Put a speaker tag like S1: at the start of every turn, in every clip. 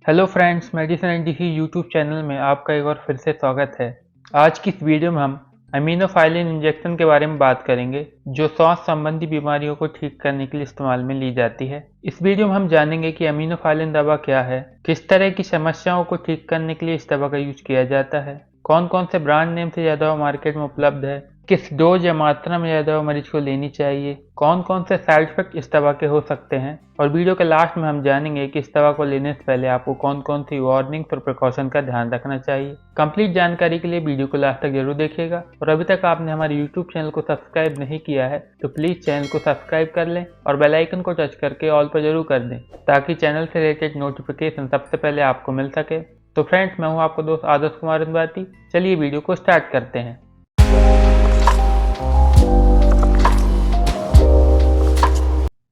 S1: Hello friends, medicine and disease YouTube channel में आपका एक बार फिर से स्वागत है। आज की इस वीडियो में हम अमीनोफाइलिन इंजेक्शन के बारे में बात करेंगे, जो श्वास संबंधी बीमारियों को ठीक करने के लिए इस्तेमाल में ली जाती है। इस वीडियो में हम जानेंगे कि अमीनोफाइलिन दवा क्या है, किस तरह की समस्याओं को ठीक करने के लिए इस दवा का यूज किया जाता है, कौन कौन से ब्रांड नेम से यह दवा मार्केट में उपलब्ध है, किस डोज या मात्रा में यह दवा मरीज को लेनी चाहिए, कौन कौन से साइड इफेक्ट इस दवा के हो सकते हैं, और वीडियो के लास्ट में हम जानेंगे कि इस दवा को लेने से पहले आपको कौन कौन सी वार्निंग और प्रिकॉशन का ध्यान रखना चाहिए। कंप्लीट जानकारी के लिए वीडियो को लास्ट तक जरूर देखिएगा, और अभी तक आपने हमारे यूट्यूब चैनल को सब्सक्राइब नहीं किया है तो प्लीज चैनल को सब्सक्राइब कर लें और बेल आइकन को टच करके ऑल पर जरूर कर दें, ताकि चैनल से रिलेटेड नोटिफिकेशन सबसे पहले आपको मिल सके। तो फ्रेंड्स, मैं हूँ आपको दोस्त आदर्श कुमार अंबाती। चलिए वीडियो को स्टार्ट करते हैं।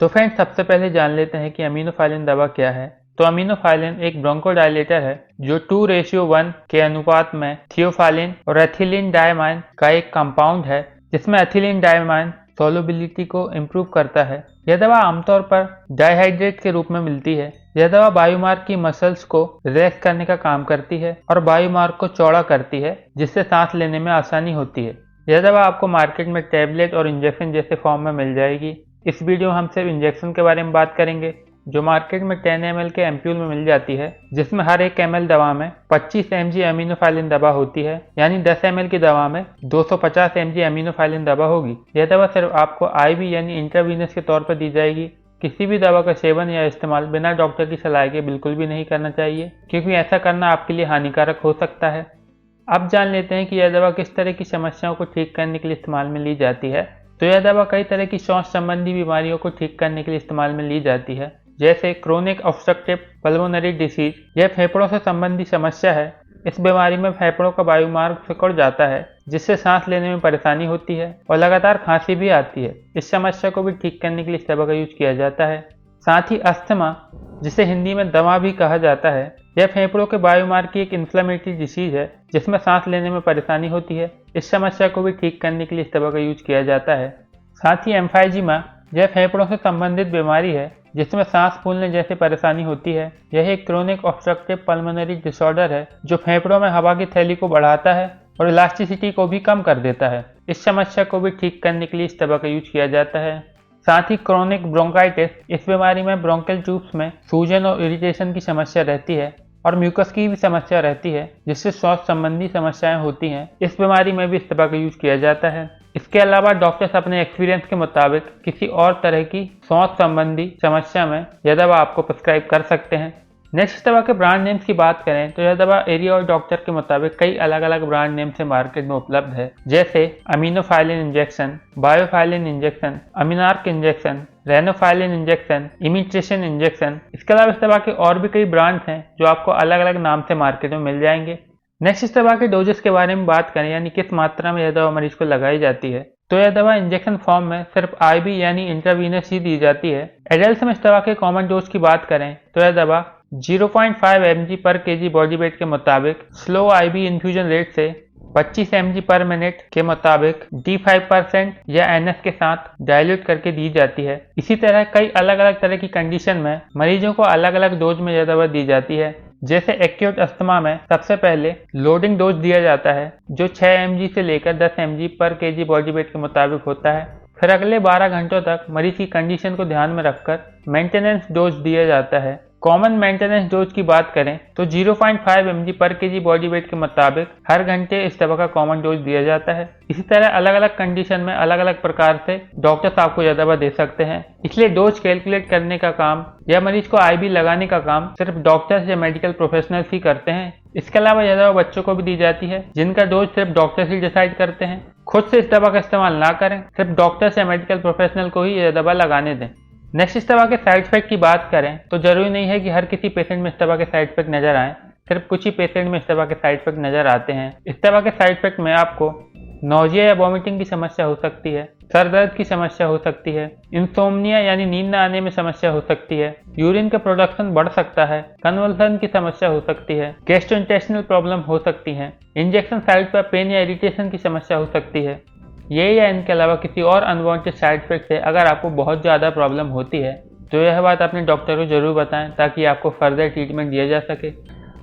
S1: तो फ्रेंड्स, सबसे पहले जान लेते हैं कि अमीनोफाइलिन दवा क्या है। तो अमीनोफाइलिन एक ब्रोंकोडायलेटर है जो 2:1 के अनुपात में थियोफाइलिन और एथिलीन डायमाइन का एक कंपाउंड है, जिसमें एथिलीन डायमाइन सोलबिलिटी को इम्प्रूव करता है। यह दवा आमतौर पर डाइहाइड्रेट के रूप में मिलती है। यह दवा बायोमार्क की मसल्स को रिलैक्स करने का काम करती है और बायोमार्क को चौड़ा करती है, जिससे सांस लेने में आसानी होती है। यह दवा आपको मार्केट में टैबलेट और इंजेक्शन जैसे फॉर्म में मिल जाएगी। इस वीडियो में हम सिर्फ इंजेक्शन के बारे में बात करेंगे, जो मार्केट में 10 ml के एम्प्यूल में मिल जाती है, जिसमें हर 1 ml दवा में 25 mg अमीनोफाइलिन दवा होती है, यानी 10 ml की दवा में 250 mg अमीनोफाइलिन दवा होगी। यह दवा सिर्फ आपको IV यानी इंट्रावीनस के तौर पर दी जाएगी। किसी भी दवा का सेवन या इस्तेमाल बिना डॉक्टर की सलाह के बिल्कुल भी नहीं करना चाहिए, क्योंकि ऐसा करना आपके लिए हानिकारक हो सकता है। अब जान लेते हैं कि यह दवा किस तरह की समस्याओं को ठीक करने के लिए इस्तेमाल में ली जाती है। तो यह दवा कई तरह की श्वास संबंधी बीमारियों को ठीक करने के लिए इस्तेमाल में ली जाती है, जैसे क्रोनिक ऑब्स्ट्रक्टिव पल्मोनरी डिसीज। यह फेफड़ों से संबंधी समस्या है। इस बीमारी में फेफड़ों का वायुमार्ग सिकुड़ जाता है, जिससे सांस लेने में परेशानी होती है और लगातार खांसी भी आती है। इस समस्या को भी ठीक करने के लिए इस दवा का यूज किया जाता है। साथ ही अस्थमा, जिसे हिंदी में दमा भी कहा जाता है, यह फेफड़ों के वायुमार्ग की एक इन्फ्लेमेटरी डिसीज है, जिसमें सांस लेने में परेशानी होती है। इस समस्या को भी ठीक करने के लिए इस दवा का यूज किया जाता है। साथ ही एम्फाइजीमा, यह फेफड़ों से संबंधित बीमारी है, जिसमें सांस फूलने जैसी परेशानी होती है। यह एक क्रोनिक ऑब्स्ट्रक्टिव पल्मोनरी डिसऑर्डर है, जो फेफड़ों में हवा की थैली को बढ़ाता है और इलास्टिसिटी को भी कम कर देता है। इस समस्या को भी ठीक करने के लिए इस दवा का यूज किया जाता है। साथ ही क्रोनिक ब्रोंकाइटिस, इस बीमारी में ब्रोंकियल ट्यूब्स में सूजन और इरिटेशन की समस्या रहती है और म्यूकस की भी समस्या रहती है, जिससे श्वास संबंधी समस्याएं होती हैं। इस बीमारी में भी इस दवा का यूज किया जाता है। इसके अलावा डॉक्टर्स अपने एक्सपीरियंस के मुताबिक किसी और तरह की श्वास संबंधी समस्या में यह दवा आपको प्रिस्क्राइब कर सकते हैं। नेक्स्ट दवा के ब्रांड नेम्स की बात करें तो यह दवा एरिया और डॉक्टर के मुताबिक कई अलग अलग ब्रांड नेम से मार्केट में उपलब्ध है, जैसे aminophylline injection, biophylline injection, aminarc injection, renophylline injection, इमिट्रेशन इंजेक्शन। इसके अलावा इस दवा के और भी कई ब्रांड्स हैं जो आपको अलग अलग नाम से मार्केट में मिल जाएंगे। नेक्स्ट इस दवा के डोजेस के बारे में बात करें, यानी किस मात्रा में यह दवा मरीज को लगाई जाती है, तो यह दवा इंजेक्शन फॉर्म में सिर्फ IV यानी इंट्रावीनस ही दी जाती है। एडल्ट में इस दवा के कॉमन डोज की बात करें तो यह दवा 0.5 mg पर kg बॉडी वेट के मुताबिक स्लो IV इन्फ्यूजन रेट से 25 mg पर मिनट के मुताबिक D5% या NS के साथ डाइल्यूट करके दी जाती है। इसी तरह कई अलग अलग तरह की कंडीशन में मरीजों को अलग अलग डोज में यह दवा दी जाती है। जैसे एक्यूट अस्थमा में सबसे पहले लोडिंग डोज दिया जाता है, जो 6 mg से लेकर 10 mg पर kg बॉडी वेट के मुताबिक होता है। फिर अगले 12 घंटों तक मरीज की कंडीशन को ध्यान में रखकर मेंटेनेंस डोज दिया जाता है। कॉमन मेंटेनेंस डोज की बात करें तो 0.5 mg पर kg बॉडी वेट के मुताबिक हर घंटे इस दवा का कॉमन डोज दिया जाता है। इसी तरह अलग अलग कंडीशन में अलग अलग प्रकार से डॉक्टर्स आपको यह दवा दे सकते हैं, इसलिए डोज कैलकुलेट करने का काम या मरीज को IV लगाने का काम सिर्फ डॉक्टर्स या मेडिकल प्रोफेशनल्स ही करते हैं। इसके अलावा यह दवा बच्चों को भी दी जाती है, जिनका डोज सिर्फ डॉक्टर्स ही डिसाइड करते हैं। खुद से इस दवा का इस्तेमाल ना करें, सिर्फ डॉक्टर्स या मेडिकल प्रोफेशनल को ही यह दवा लगाने दें। नेक्स्ट इस दवा के साइड इफेक्ट की बात करें तो जरूरी नहीं है कि हर किसी पेशेंट में इस दवा के साइड इफेक्ट नजर आए, सिर्फ कुछ ही पेशेंट में इस दवा के साइड इफेक्ट नजर आते हैं। इस दवा के साइड इफेक्ट में आपको नोजिया या वॉमिटिंग की समस्या हो सकती है, सर दर्द की समस्या हो सकती है, इंसोम्निया यानी नींद न आने में समस्या हो सकती है, यूरिन का प्रोडक्शन बढ़ सकता है, कन्वल्सन की समस्या हो सकती है, गैस्ट्रोइंटेस्टिनल प्रॉब्लम हो सकती है, इंजेक्शन साइट पर पेन या इरिटेशन की समस्या हो सकती है। ये या इनके अलावा किसी और अनवांटेड साइड इफेक्ट से अगर आपको बहुत ज़्यादा प्रॉब्लम होती है तो यह बात अपने डॉक्टर को जरूर बताएं ताकि आपको फर्दर ट्रीटमेंट दिया जा सके।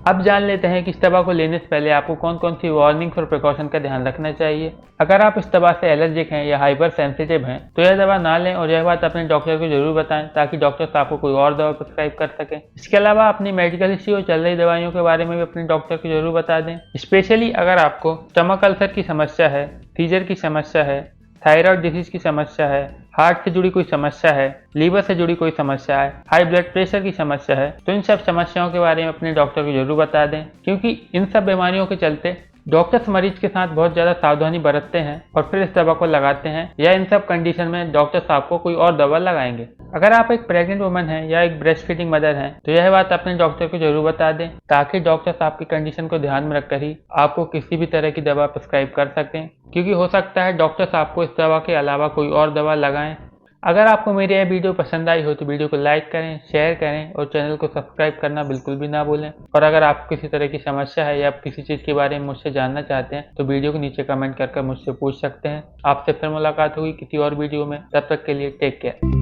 S1: अब जान लेते हैं कि इस दवा को लेने से पहले आपको कौन कौन सी वार्निंग्स और प्रिकॉशन का ध्यान रखना चाहिए। अगर आप इस दवा से एलर्जिक हैं या हाइपर सेंसिटिव हैं तो यह दवा ना लें और यह बात अपने डॉक्टर को जरूर बताएं ताकि डॉक्टर आपको कोई और दवा प्रिस्क्राइब कर सके। इसके अलावा अपनी मेडिकल हिस्ट्री और चल रही दवाइयों के बारे में भी अपने डॉक्टर को जरूर बता दें। स्पेशली अगर आपको स्टमक अल्सर की समस्या है, सीजर की समस्या है, थायराइड डिसीज की समस्या है, हार्ट से जुड़ी कोई समस्या है, लीवर से जुड़ी कोई समस्या है, हाई ब्लड प्रेशर की समस्या है, तो इन सब समस्याओं के बारे में अपने डॉक्टर को जरूर बता दें, क्योंकि इन सब बीमारियों के चलते डॉक्टर्स मरीज के साथ बहुत ज़्यादा सावधानी बरतते हैं और फिर इस दवा को लगाते हैं, या इन सब कंडीशन में डॉक्टर्स आपको कोई और दवा लगाएंगे। अगर आप एक प्रेग्नेंट वुमन हैं या एक ब्रेस्ट फीडिंग मदर हैं तो यह बात अपने डॉक्टर को जरूर बता दें ताकि डॉक्टर्स आपकी कंडीशन को ध्यान में रखकर ही आपको किसी भी तरह की दवा प्रिस्क्राइब कर सकें, क्योंकि हो सकता है डॉक्टर्स आपको इस दवा के अलावा कोई और दवा लगाएं। अगर आपको मेरी यह वीडियो पसंद आई हो तो वीडियो को लाइक करें, शेयर करें और चैनल को सब्सक्राइब करना बिल्कुल भी ना भूलें। और अगर आपको किसी तरह की समस्या है या आप किसी चीज़ के बारे में मुझसे जानना चाहते हैं तो वीडियो को नीचे कमेंट कर मुझसे पूछ सकते हैं। आपसे फिर मुलाकात होगी किसी और वीडियो में, तब तक के लिए टेक केयर।